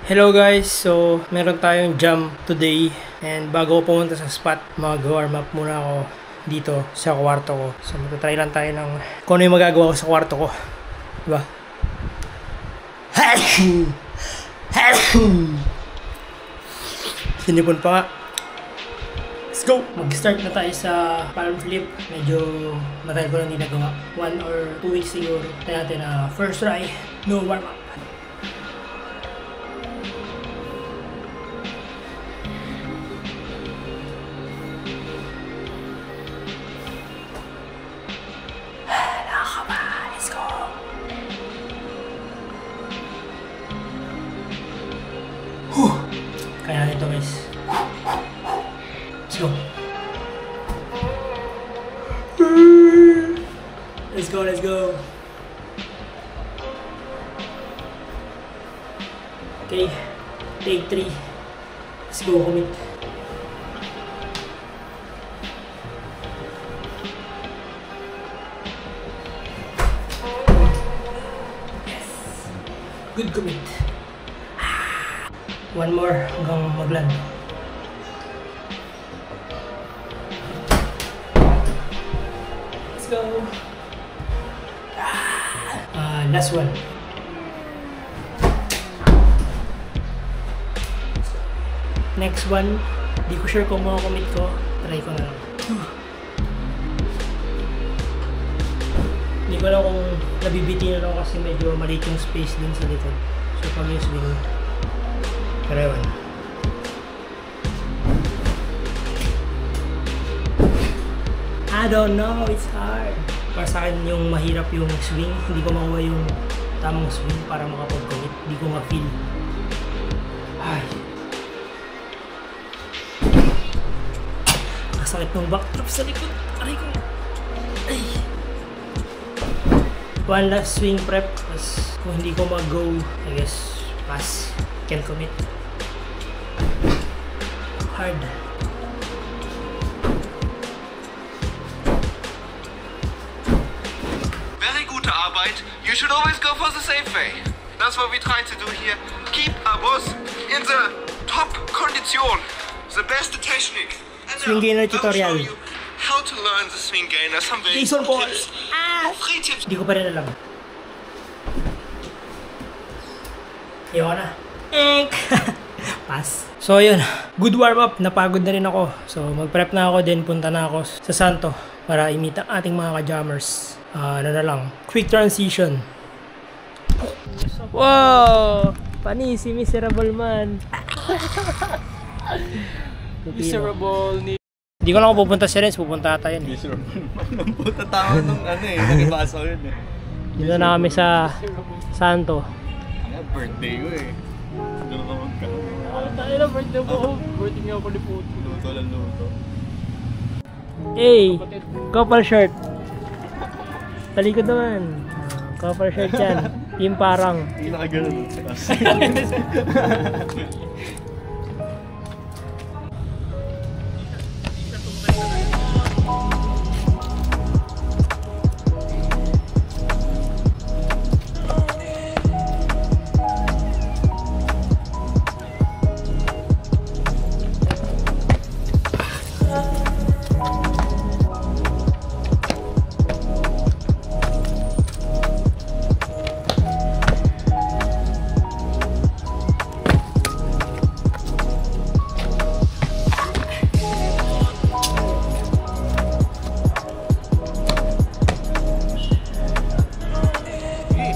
Hello guys, so meron tayong jam today and bago ko pumunta sa spot, mag-warm up muna ako dito sa kwarto ko. So magta-try lang tayo ng kung ano yung magagawa ko sa kwarto ko. Diba? Sinipon pa nga. Let's go! Mag-start na tayo sa palm flip. Medyo matagal ko lang hindi nagawa. 1 or 2 weeks siguro. Tayo natin na first try, no warm up. Kaya natin ito guys. Let's go. Let's go, let's go. Okay, take 3. Let's go, commit. Yes. Good commit. One more hanggang magland. Let's go. Last one. Next one, di ko sure kung makakomit ko. Try ko na lang. Hindi ko alam kung nabibitin na ako kasi medyo maliit yung space din sa likod. So pag yung swing, karawan. I don't know, it's hard. Para sa akin yung mahirap yung swing, hindi ko makuha yung tamang swing para makapag-commit. Hindi ko ma-feel. Ay. Nakasakit ng backdrop sa likod. Aray ko. Ay. One last swing prep. Tapos kung hindi ko mag-go, I guess, pass. Can't commit. Hard. Very gute Arbeit. You should always go for the safe way. That's what we try to do here. Keep our boss in the top condition. The best technique. And Swing gainer tutorial. I'll show you how to learn the swing gainer. Some very Jason Paul. tips. Free tips. Hindi ko pa rin alam. Ayoko na. Pass. So yun, good warm up, napagod na rin ako. So mag-prep na ako, then punta na ako sa Santo para i-meet ang ating mga ka-jammers. Ano na lang, quick transition. Wow! Pani si Miserable Man. Miserable ni... Hindi ko lang ako pupunta sa Renz, pupunta tayo yun. Miserable man. Puta tao nung ano eh, nagibasa ko yun eh. Dito na kami sa Santo. Birthday ko eh. Doon ka magkakaroon. Tayo na birthday po. Birthday nga ako ni Puto. Luto lang luto. Hey! Couple shirt. Talikod naman. Couple shirt yan. Team parang. Hindi nakagano'n sa kasi.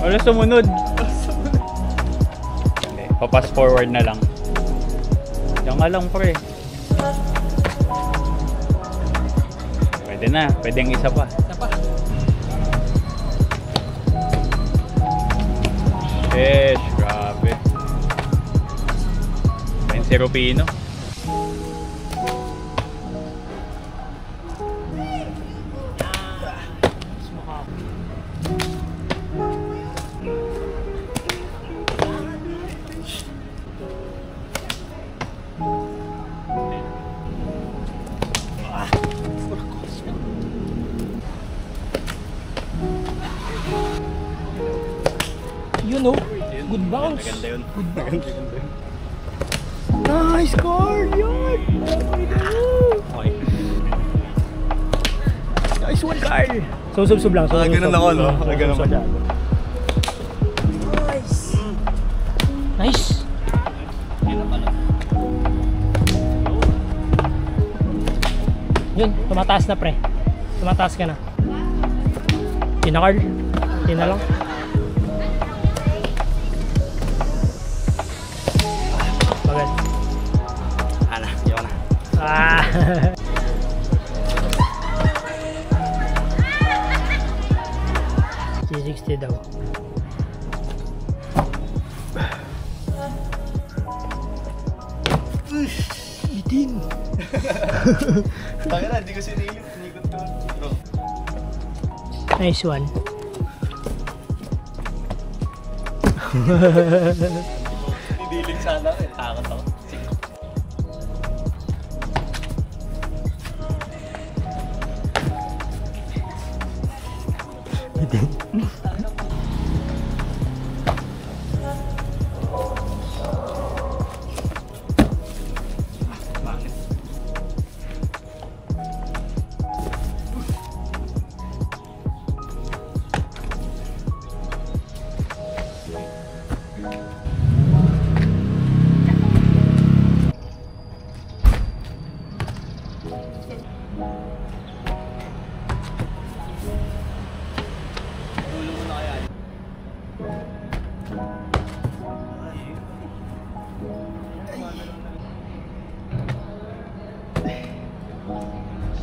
Wala sumunod. Papass forward na lang. Diyan nga lang pre. Pwede na. Pwede ang isa pa. Isa pa. Yes, grabe. 20 Pino. You know, good bounce. Maganda yun. Good bounce. Maganda yun. Nice score! Yun! Okay. Nice one, Carl! So, sub lang. So, ganun ako, no? Ganun ako. Nice! Nice! Yun, tumataas na pre. Tumataas ka na. Tina, Carl. Tina lang. Bagay. Ana, yun na. Ah! G60 daw. Itin! Tangina, hindi ko sinikot to. Bro. Nice one. Didiling sana ako eh. Takot ako.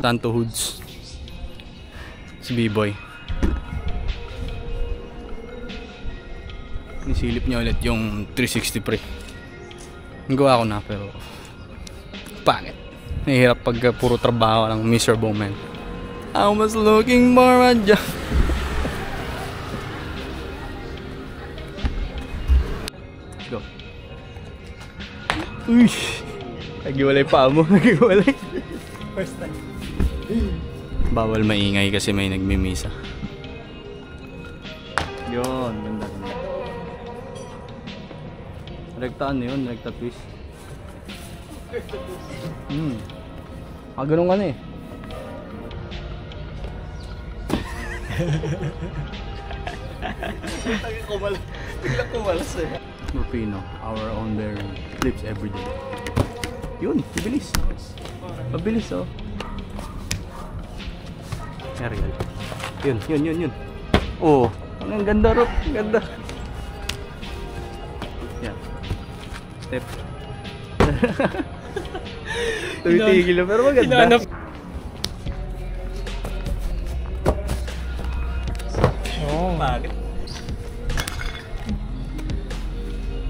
Tanto Hoods. Si B-Boy. Nisilip niya ulit yung 360 pre. Nagawa ko na pero pangit. Nahihirap pag puro trabaho lang, miserable man. I was looking for a job. Let's go. Uy! Nagiwalay pa mo. Nagiwalay. First time. Bawal maingay kasi may nagmimisa. Yun, ganda ganda. Rekta ano yun? Rekta twist. Ganun ka na eh. Biglang kumalas eh. Rufino, our own bearing. Flips everyday. Yun, mabilis. Mabilis oh. Ariel. Yun. Oh, ang ganda ro. Ganda. Yan. Step. Tumitigil na pero maganda. Oh. Bakit?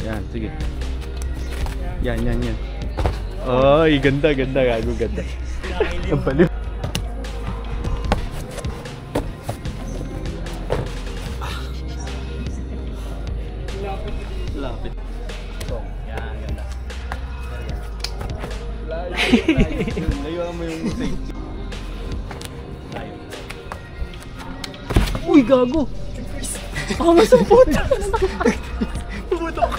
Yan, sige. Yan. Ay, ganda. Gago, ganda. Ang paliw. Lapit. So, yan, ganda. Layo mo yung safety. Layo. Uy, gago! Amas ang puta! Pumutok!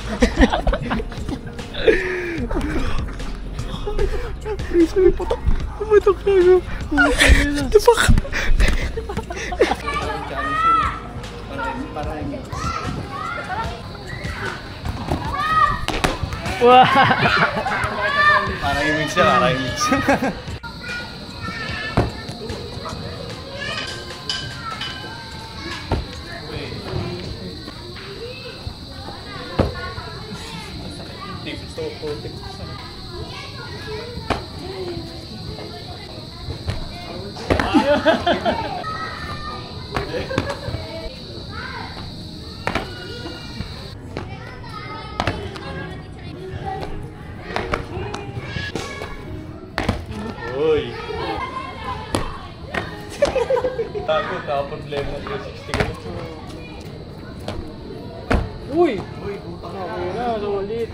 Pumutok gago! Tupak! Wow! Parang yung mix siya, Uy! Takot, nakaproblema ng 360 ko. Uy! Uy, puta na ako na, sulit.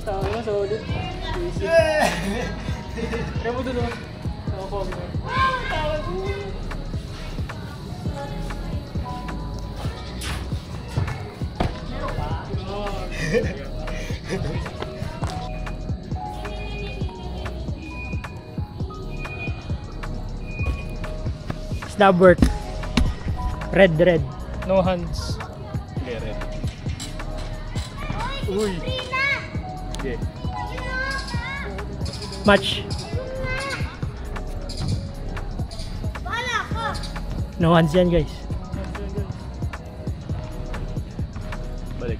Tama na, solid. Kaya mo dun, Snap work. Red. No hands. Okay, red. Uy! Okay. Match. No hands yan, guys.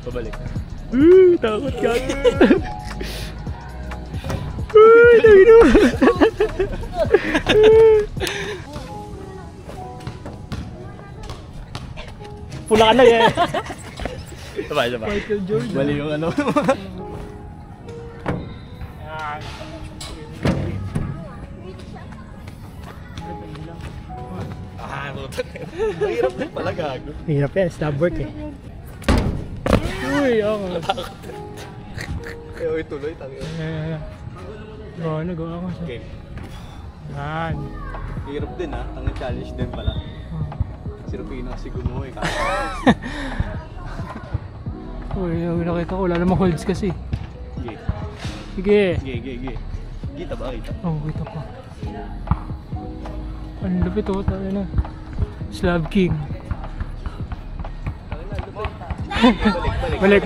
Pabalik. Takot ka. Tangino. Pula ka na eh. Sabay. Mali yung ano. Mahirap din pala gago. Hirap yan, snap work eh. Uy, ako. Uy, tuloy, tangin. Nagawa ko siya. Okay. Yan. Hirap din ha, tangin challenge din pala. Si Rufino kasi gumuha eh. Uy, yung nakita ko, wala namang holds kasi. Sige. Sige. Kita ba? Oo, kita pa. Ang lupit oh, tayo na. Slab King. Balik.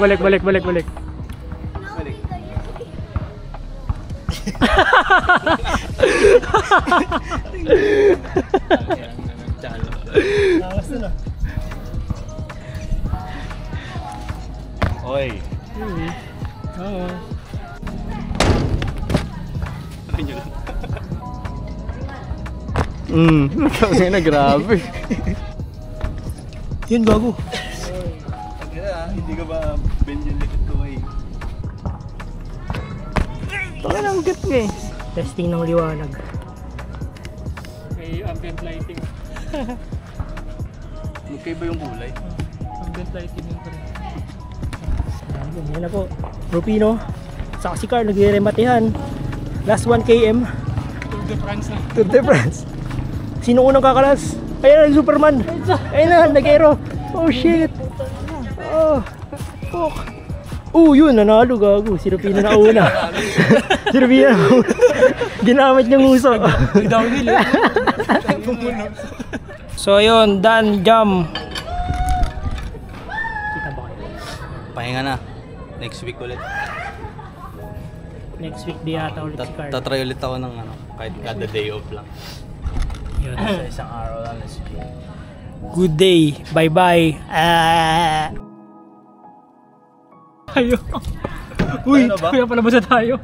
Oy. Oo. Kaya na grabe. Yun, gago. Hindi ka ba bend yung likod ko eh? Baka nang gut nga eh. Testing ng liwanag. May ambient lighting. Magkaiba yung kulay. Ambient lighting yung pa rin. Yan na po. Rufino. Saka si Carl nagre-rematehan. Last 1 km. Tour de France. Sino unang kakalas? Ayan na, Superman. Ayan na, nag-aero. Oh shit. Oh. Fuck. Yun, nanalo gago. Si Rufino na una. Si Rufino na una. Ginamit niyang uso. So ayun, done jump. Kita ba kayo? Pahinga na. Next week ulit. Next week di yata ulit si Carl. Tatry ulit ako ng ano, kahit kada day off lang. Yun. Sa isang araw lang. Good day. Bye-bye. Ayo. Uy, kaya pala ba tayo?